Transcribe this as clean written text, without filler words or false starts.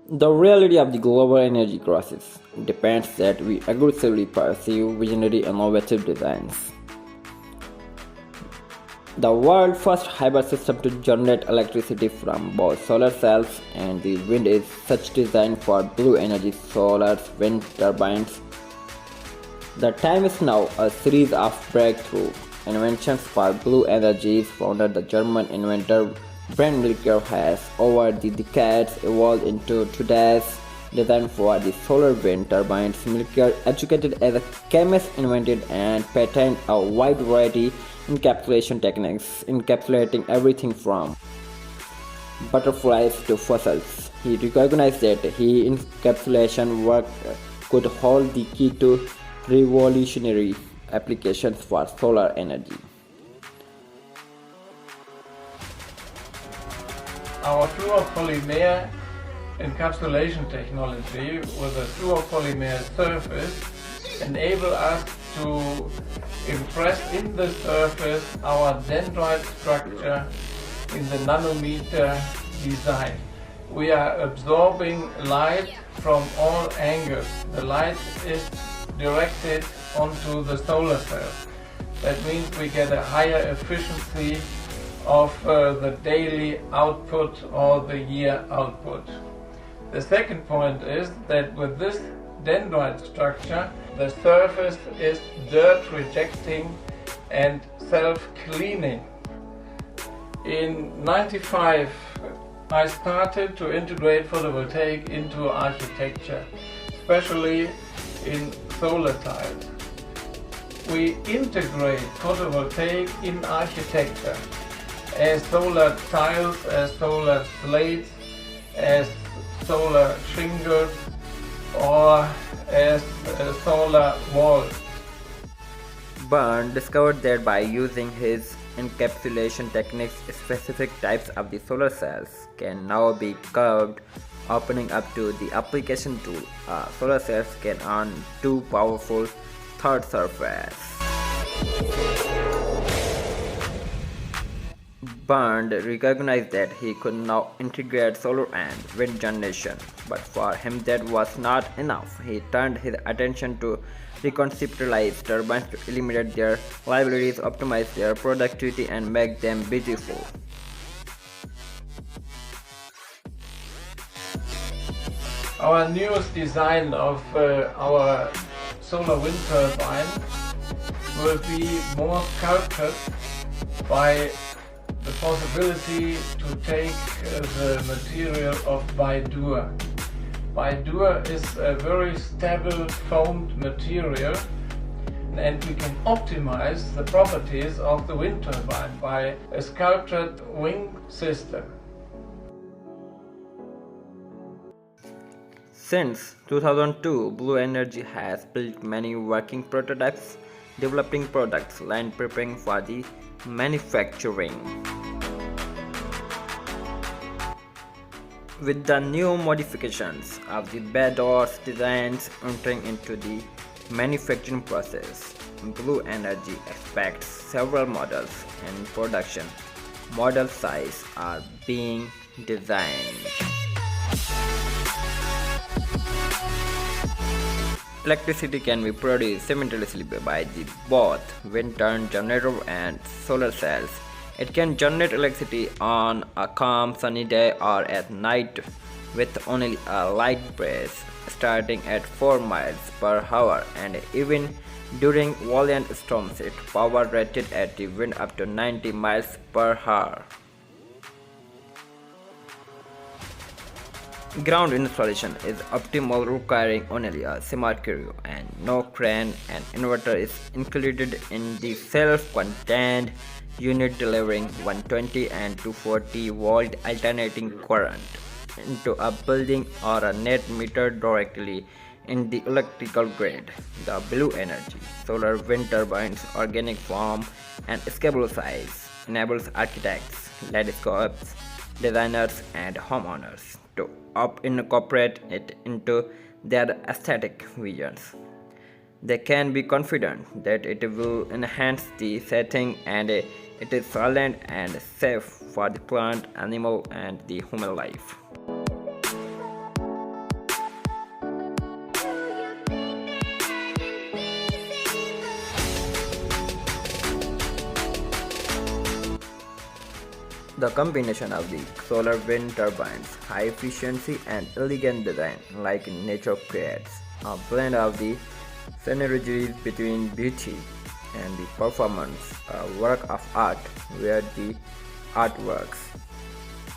The reality of the global energy crisis depends that we aggressively pursue visionary innovative designs. The world's first hybrid system to generate electricity from both solar cells and the wind is such designed for blue energy solar wind turbines. The time is now. A series of breakthrough inventions for blue energies founded the German inventor Bernd Milker has over the decades evolved into today's design for the solar wind turbines. Milker, educated as a chemist, invented and patented a wide variety encapsulation techniques, encapsulating everything from butterflies to fossils. He recognized that his encapsulation work could hold the key to revolutionary applications for solar energy. Our fluoropolymer encapsulation technology with a fluoropolymer surface enable us to impress in the surface our dendrite structure in the nanometer design. We are absorbing light from all angles. The light is directed onto the solar cell. That means we get a higher efficiency of the daily output or the year output. The second point is that with this dendrite structure, the surface is dirt rejecting and self-cleaning. In '95, I started to integrate photovoltaic into architecture, especially in solar tiles. We integrate photovoltaic in architecture as solar tiles, as solar slates, as solar shingles, or as solar walls. Bernd discovered that by using his encapsulation techniques, specific types of the solar cells can now be curved, opening up to the application tool. Solar cells can earn two powerful third surface. Bernd recognized that he could now integrate solar and wind generation, but for him that was not enough. He turned his attention to reconceptualize turbines to eliminate their liabilities, optimize their productivity, and make them beautiful. Our newest design of our solar wind turbine will be more sculpted by the possibility to take the material of Bidur. Bidur is a very stable foamed material, and we can optimize the properties of the wind turbine by a sculpted wing system. Since 2002, Blue Energy has built many working prototypes, developing products, and preparing for the manufacturing. With the new modifications of the bay doors designs entering into the manufacturing process, Blue Energy expects several models in production. Model size are being designed. Electricity can be produced simultaneously by the both wind turbine generator and solar cells. It can generate electricity on a calm sunny day or at night with only a light breeze starting at 4 miles per hour, and even during violent storms its power rated at the wind up to 90 miles per hour. Ground installation is optimal, requiring only a semi-crew and no crane. An inverter is included in the self-contained unit, delivering 120 and 240 volt alternating current into a building or a net meter directly in the electrical grid. The Blue Energy solar wind turbines organic form and scalable size enables architects, landscapes designers and homeowners to incorporate it into their aesthetic visions. They can be confident that it will enhance the setting and it is silent and safe for the plant, animal and the human life. The combination of the solar wind turbines, high efficiency and elegant design like nature creates a blend of the synergies between beauty and the performance, a work of art where the art works.